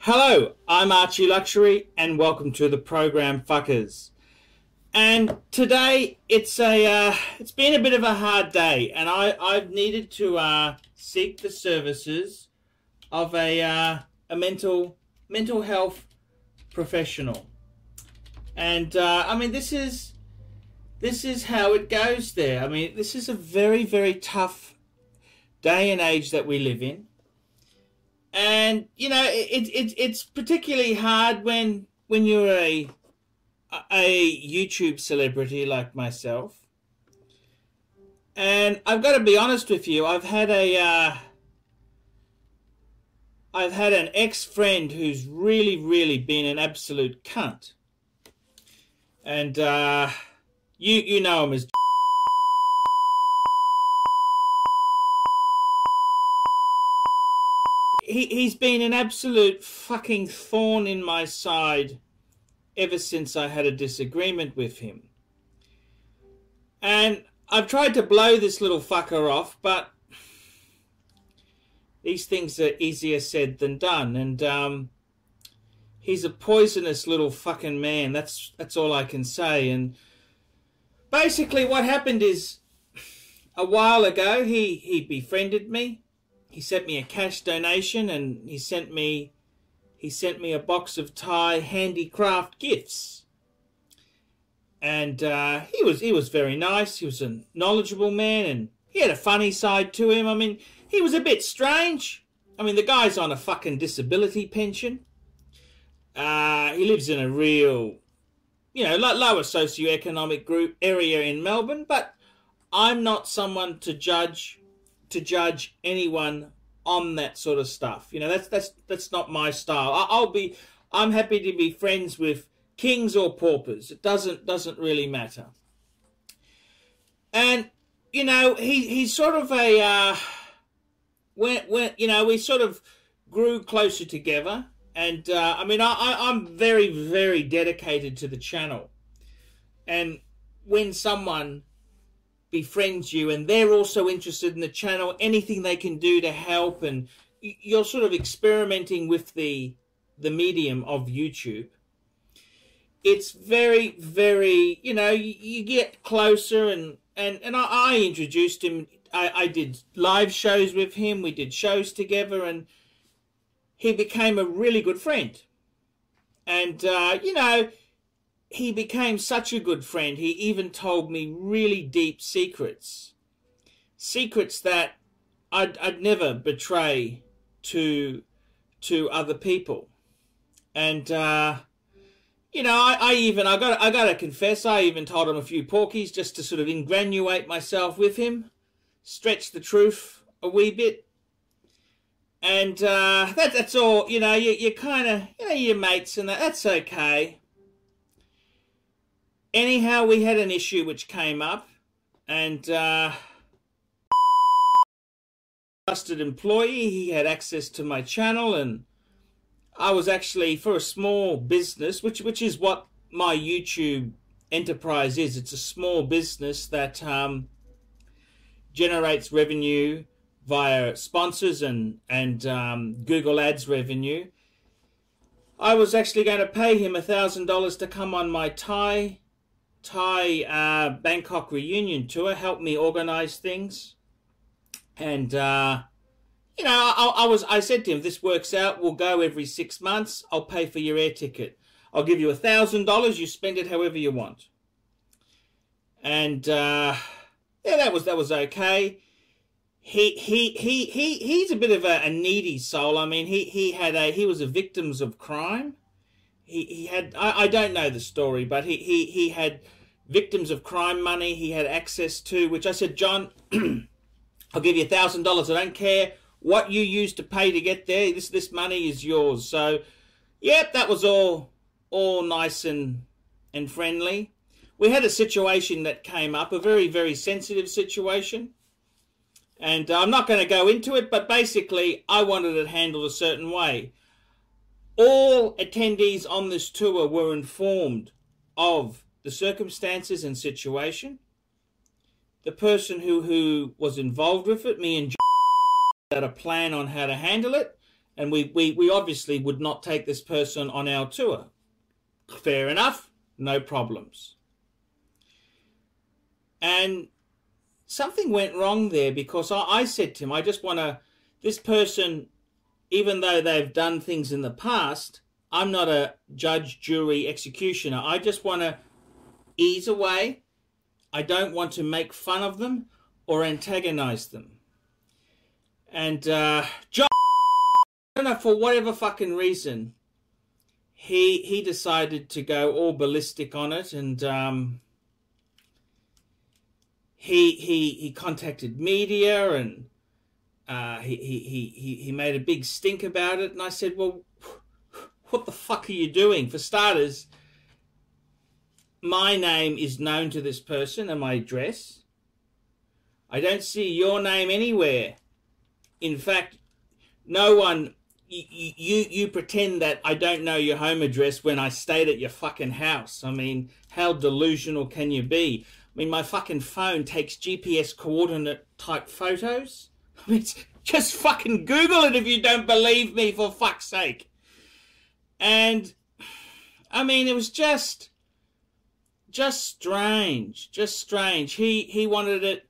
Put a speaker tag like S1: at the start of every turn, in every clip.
S1: Hello, I'm Archie Luxury and welcome to the program Fuckers. And today it's been a bit of a hard day, and I've needed to seek the services of a mental health professional. And I mean, this is how it goes there. I mean, this is a very tough day and age that we live in. And you know, it's particularly hard when you're a YouTube celebrity like myself. And I've got to be honest with you, I've had an ex-friend who's really been an absolute cunt. And you know him as He's been an absolute fucking thorn in my side ever since I had a disagreement with him. And I've tried to blow this little fucker off, but these things are easier said than done. And he's a poisonous little fucking man. That's all I can say. And basically what happened is, a while ago he befriended me. He sent me a cash donation, and he sent me a box of Thai handicraft gifts. And he was very nice. He was a knowledgeable man, and he had a funny side to him. I mean, he was a bit strange. I mean, the guy's on a fucking disability pension. He lives in a real, lower socioeconomic group area in Melbourne. But I'm not someone to judge anyone on that sort of stuff. You know, that's not my style. I'm happy to be friends with kings or paupers. It doesn't really matter. And you know, he's sort of we sort of grew closer together. And I mean, I'm very dedicated to the channel. And when someone befriends you and they're also interested in the channel, anything they can do to help, and you're sort of experimenting with the medium of YouTube, it's very you get closer. And I introduced him. I did live shows with him. We did shows together, and he became a really good friend. And he became such a good friend. He even told me really deep secrets that I'd never betray to other people. And I gotta confess, I even told him a few porkies just to sort of ingranuate myself with him, stretch the truth a wee bit. And that's all. You know, you kind of, your mates and that's okay. Anyhow, we had an issue which came up, and trusted employee, he had access to my channel, and I was actually, for a small business, which is what my YouTube enterprise is. It's a small business that generates revenue via sponsors and Google Ads revenue. I was actually going to pay him $1,000 to come on my Thai Bangkok reunion tour, help me organize things. And I said to him, this works out, we'll go every 6 months, I'll pay for your air ticket, I'll give you $1,000, you spend it however you want. And that was okay. He's a bit of a needy soul. I mean, he was a victim of crime. He had, I don't know the story, but he had victims of crime money he had access to, which I said, John, I'll give you $1,000. I don't care what you use to pay to get there. This money is yours. So, yep, that was all nice and friendly. We had a situation that came up, a very sensitive situation. And I'm not going to go into it, but basically I wanted it handled a certain way. All attendees on this tour were informed of the circumstances and situation. The person who was involved with it, me and had a plan on how to handle it, And we obviously would not take this person on our tour. Fair enough, no problems. And something went wrong there, because I said to him, I just want to, this person, even though they've done things in the past, I'm not a judge, jury, executioner. I just want to ease away. I don't want to make fun of them or antagonize them. And John, I don't know, for whatever fucking reason, he decided to go all ballistic on it, and he contacted media, and he made a big stink about it. And I said, well, what the fuck are you doing? For starters, my name is known to this person and my address. I don't see your name anywhere. In fact, no one, you pretend that I don't know your home address when I stayed at your fucking house. I mean, how delusional can you be? I mean, my fucking phone takes GPS coordinate type photos. I mean, just fucking Google it if you don't believe me, for fuck's sake. And, I mean, it was just strange. Just strange. He wanted it.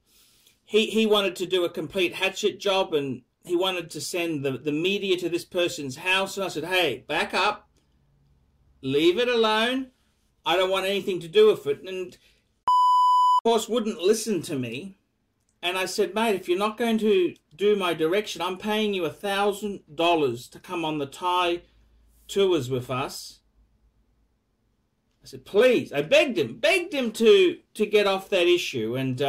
S1: He wanted to do a complete hatchet job, and he wanted to send the media to this person's house. And I said, hey, back up. Leave it alone. I don't want anything to do with it. And, of course, wouldn't listen to me. And I said, mate, if you're not going to do my direction, I'm paying you $1,000 to come on the Thai tours with us. I said, please. I begged him to get off that issue. And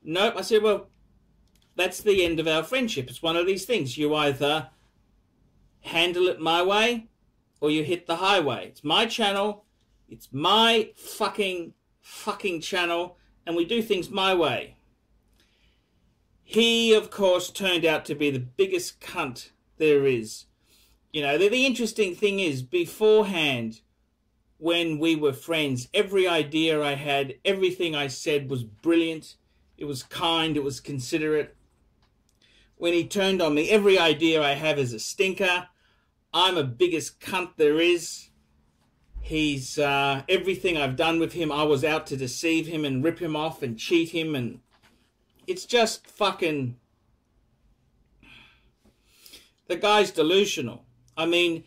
S1: nope. I said, well, that's the end of our friendship. It's one of these things. You either handle it my way or you hit the highway. It's my channel. It's my fucking channel, and we do things my way. He, of course, turned out to be the biggest cunt there is. You know, the interesting thing is, beforehand, when we were friends, every idea I had, everything I said was brilliant. It was kind, it was considerate. When he turned on me, every idea I have is a stinker. I'm the biggest cunt there is. He's, everything I've done with him, I was out to deceive him and rip him off and cheat him, and it's just fucking, the guy's delusional. I mean,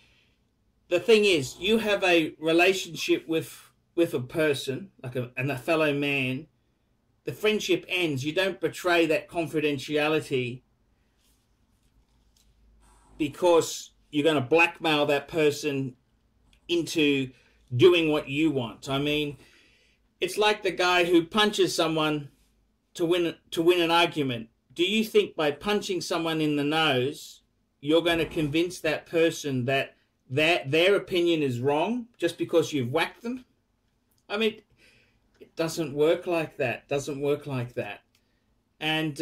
S1: the thing is, you have a relationship with a person, like a fellow man, the friendship ends, you don't betray that confidentiality because you're going to blackmail that person into doing what you want. I mean, it's like the guy who punches someone to win an argument. Do you think by punching someone in the nose, you're going to convince that person that their opinion is wrong just because you've whacked them? I mean, it doesn't work like that. Doesn't work like that. And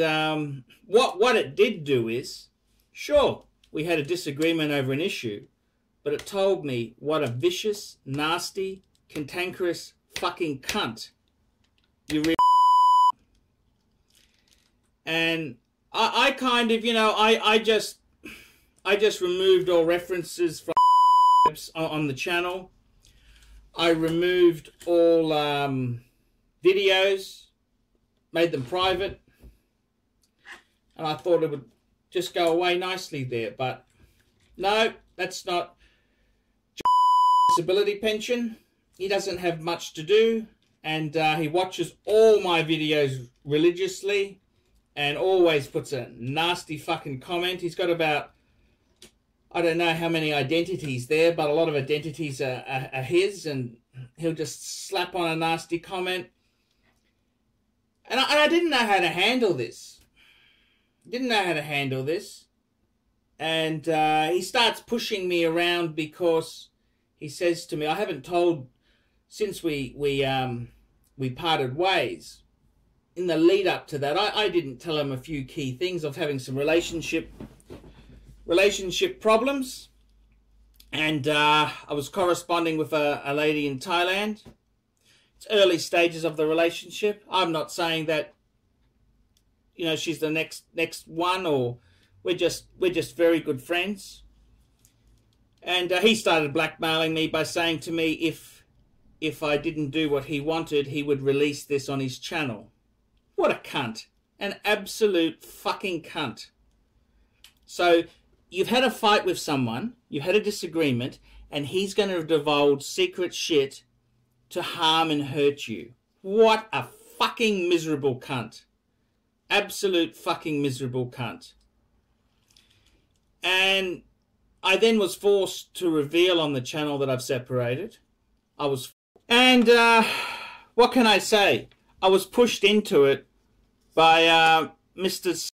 S1: what it did do is, sure, we had a disagreement over an issue, but it told me what a vicious, nasty, cantankerous fucking cunt you really. And I kind of, you know, I just removed all references from on the channel. I removed all videos, made them private, and I thought it would just go away nicely there. But no, that's not. Disability pension. He doesn't have much to do, and he watches all my videos religiously and always puts a nasty fucking comment. He's got about, I don't know how many identities there, but a lot of identities are his, and he'll just slap on a nasty comment. And I didn't know how to handle this. And he starts pushing me around because he says to me, I haven't told, since we parted ways, in the lead up to that, I didn't tell him a few key things of having some relationship problems. And I was corresponding with a lady in Thailand. It's early stages of the relationship. I'm not saying that, you know, she's the next one or we're just very good friends. And he started blackmailing me by saying to me if I didn't do what he wanted, he would release this on his channel. What a cunt. An absolute fucking cunt. So you've had a fight with someone, you've had a disagreement, and he's going to divulge secret shit to harm and hurt you. What a fucking miserable cunt. Absolute fucking miserable cunt. And I then was forced to reveal on the channel that I've separated. And what can I say? I was pushed into it by Mr.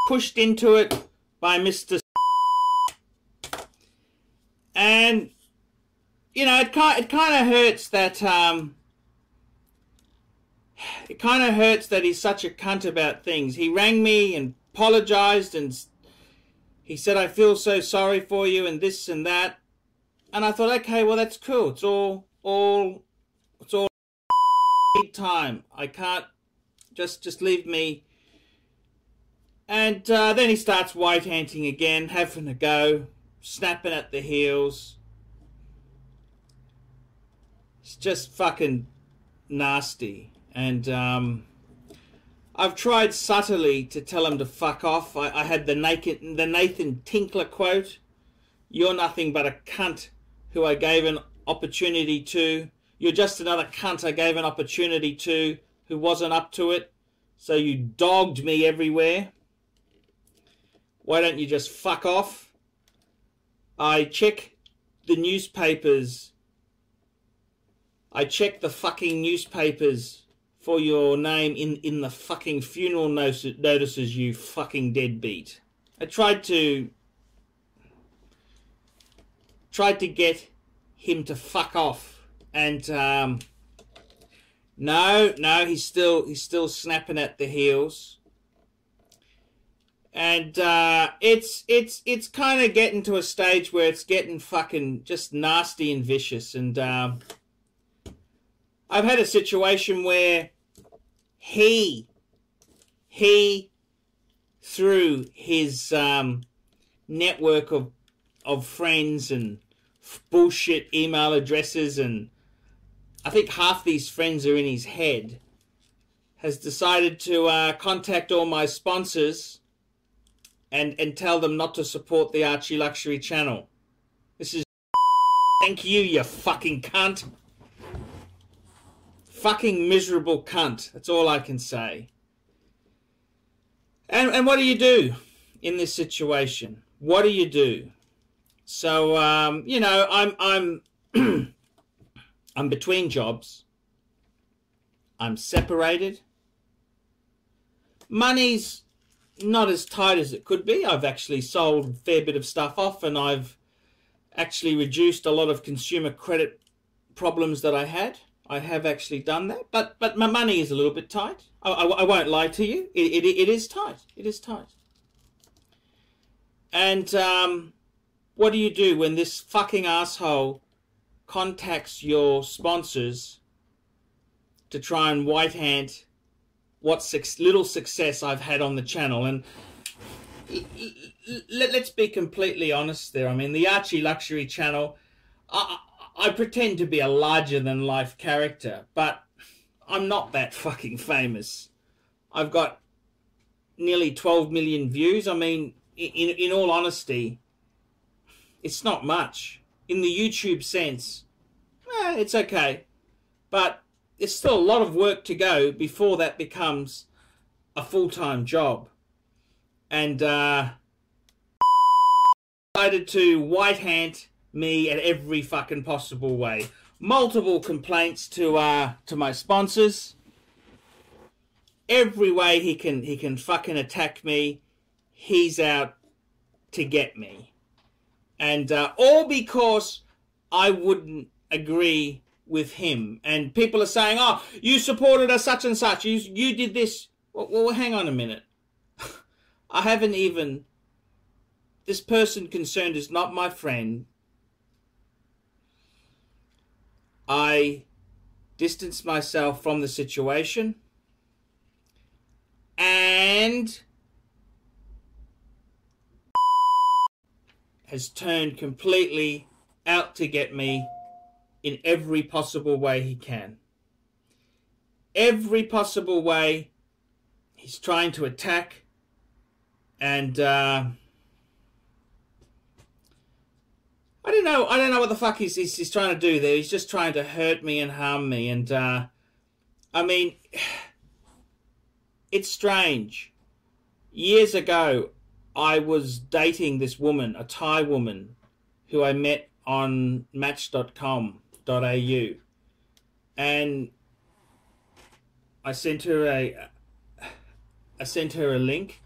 S1: Pushed into it by Mr. And you know, it kind of hurts that he's such a cunt about things. He rang me and apologized, and he said, I feel so sorry for you and this and that. And I thought, okay, well, that's cool. It's all time. I can't just leave me. And then he starts white-handing again, having a go, snapping at the heels. It's just fucking nasty. And I've tried subtly to tell him to fuck off. I had the Nathan Tinkler quote. You're nothing but a cunt who I gave an opportunity to. You're just another cunt I gave an opportunity to who wasn't up to it. So you dogged me everywhere. Why don't you just fuck off? I check the newspapers. I check the fucking newspapers for your name in the fucking funeral notices, you fucking deadbeat. I tried to get him to fuck off, and no, he's still snapping at the heels. And it's kind of getting to a stage where it's getting fucking just nasty and vicious. And I've had a situation where he through his network of friends and bullshit email addresses, and I think half these friends are in his head, has decided to contact all my sponsors and tell them not to support the Archie Luxury channel. This is thank you, you fucking cunt. Fucking miserable cunt. That's all I can say. And what do you do in this situation? What do you do? So you know, I'm I'm between jobs. I'm separated. Money's not as tight as it could be. I've actually sold a fair bit of stuff off, and I've actually reduced a lot of consumer credit problems that I had. I have actually done that, but my money is a little bit tight. I won't lie to you. It is tight. It is tight. And what do you do when this fucking asshole contacts your sponsors to try and white-hand what little success I've had on the channel? And let's be completely honest there. I mean, the Archie Luxury channel, I pretend to be a larger-than-life character, but I'm not that fucking famous. I've got nearly 12 million views. I mean, in all honesty, it's not much. In the YouTube sense, it's okay. But there's still a lot of work to go before that becomes a full-time job. And decided to white-hand me at every fucking possible way. Multiple complaints to my sponsors. Every way he can fucking attack me, he's out to get me. And all because I wouldn't agree with him. And people are saying, oh, you supported us such and such, you did this. Well, hang on a minute. I haven't even... This person concerned is not my friend. I distanced myself from the situation, and has turned completely out to get me in every possible way he can. Every possible way he's trying to attack, and I don't know what the fuck he's trying to do there. He's just trying to hurt me and harm me, and I mean, it's strange. Years ago, I was dating this woman, a Thai woman, who I met on match.com.au, and I sent her a link.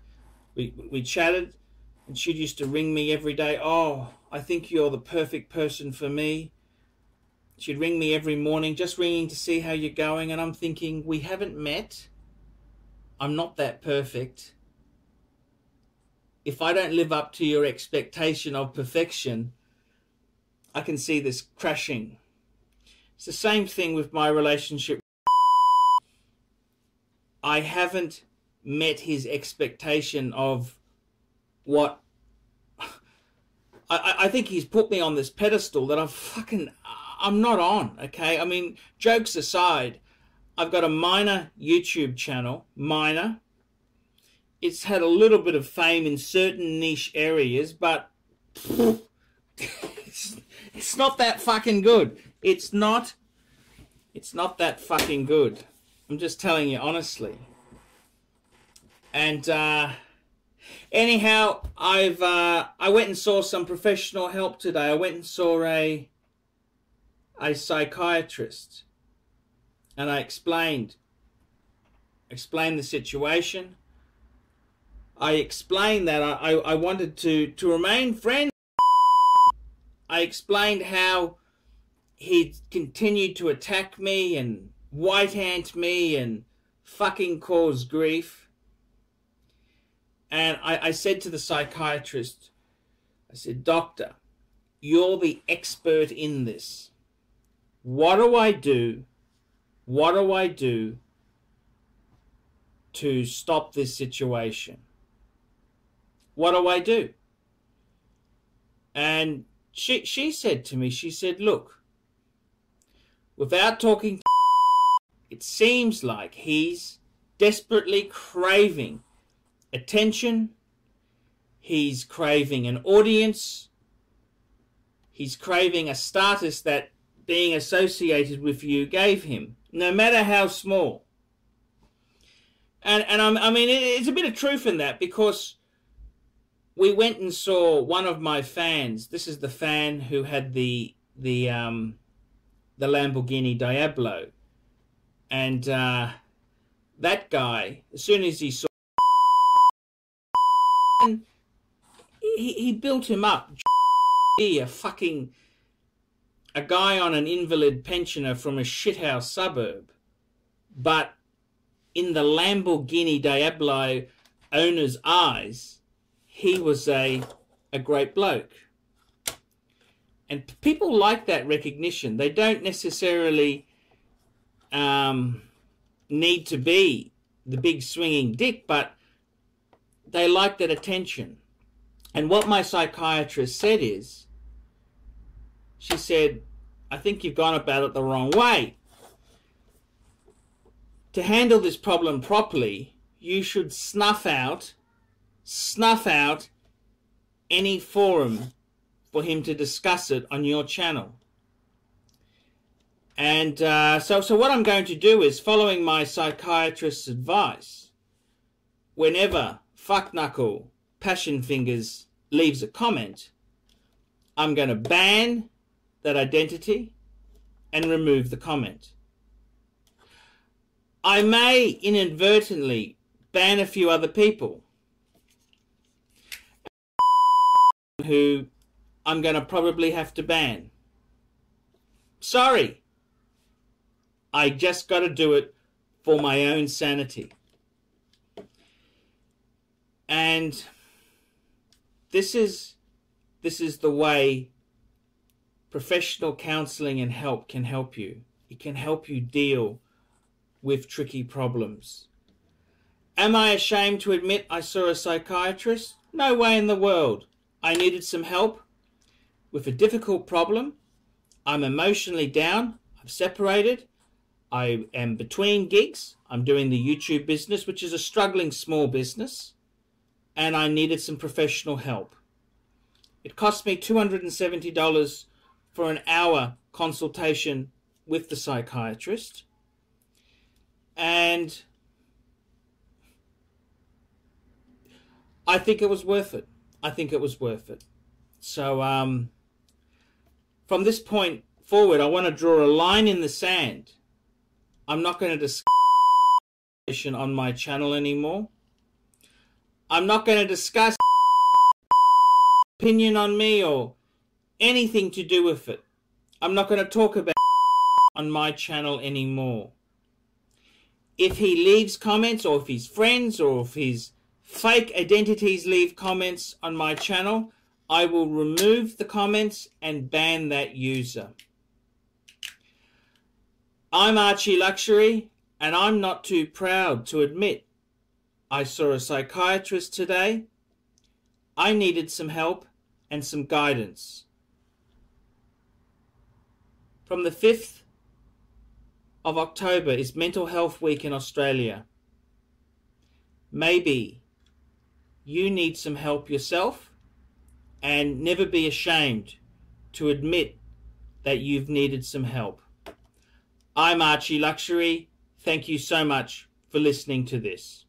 S1: We chatted, and she used to ring me every day. Oh, I think you're the perfect person for me. She'd ring me every morning, just ringing to see how you're going, and I'm thinking, we haven't met. I'm not that perfect. If I don't live up to your expectation of perfection, I can see this crashing. It's the same thing with my relationship. I haven't met his expectation of what... I think he's put me on this pedestal that I'm not on, okay? I mean, jokes aside, I've got a minor YouTube channel, minor. It's had a little bit of fame in certain niche areas, but it's not that fucking good. It's not that fucking good. I'm just telling you honestly. And anyhow, I went and saw some professional help today. I went and saw a psychiatrist, and I explained the situation. I explained that I wanted to remain friends. I explained how he continued to attack me and white-ant me and fucking cause grief. And I said to the psychiatrist, I said, Doctor, you're the expert in this. What do I do? What do I do to stop this situation? What do I do? And she said to me, she said, look, without talking, it seems like he's desperately craving attention. He's craving an audience. He's craving a status that being associated with you gave him, no matter how small. And I mean, it's a bit of truth in that, because we went and saw one of my fans. This is the fan who had the Lamborghini Diablo, and that guy, as soon as he saw, he built him up. A guy on an invalid pensioner from a shithouse suburb, but in the Lamborghini Diablo owner's eyes, he was a great bloke. And people like that recognition. They don't necessarily need to be the big swinging dick, but they like that attention. And what my psychiatrist said is, she said, I think you've gone about it the wrong way. To handle this problem properly, you should snuff out any forum for him to discuss it on your channel. And so what I'm going to do is, following my psychiatrist's advice, whenever Fuckknuckle Passion Fingers leaves a comment, I'm going to ban that identity and remove the comment. I may inadvertently ban a few other people who I'm going to probably have to ban. Sorry. I just got to do it for my own sanity. And this is the way professional counseling and help can help you. It can help you deal with tricky problems. Am I ashamed to admit I saw a psychiatrist? No way in the world. I needed some help. with a difficult problem. I'm emotionally down. I'm separated. I am between gigs. I'm doing the YouTube business, which is a struggling small business, and I needed some professional help. It cost me $270 for an hour consultation with the psychiatrist, and I think it was worth it. I think it was worth it. So from this point forward, I want to draw a line in the sand. I'm not going to discuss on my channel anymore. I'm not going to discuss opinion on me or anything to do with it. I'm not going to talk about on my channel anymore. If he leaves comments, or if his friends or if his fake identities leave comments on my channel, I will remove the comments and ban that user. I'm Archie Luxury, and I'm not too proud to admit I saw a psychiatrist today. I needed some help and some guidance. From the 5th of October is Mental Health Week in Australia. Maybe you need some help yourself, and never be ashamed to admit that you've needed some help. I'm Archie Luxury. Thank you so much for listening to this.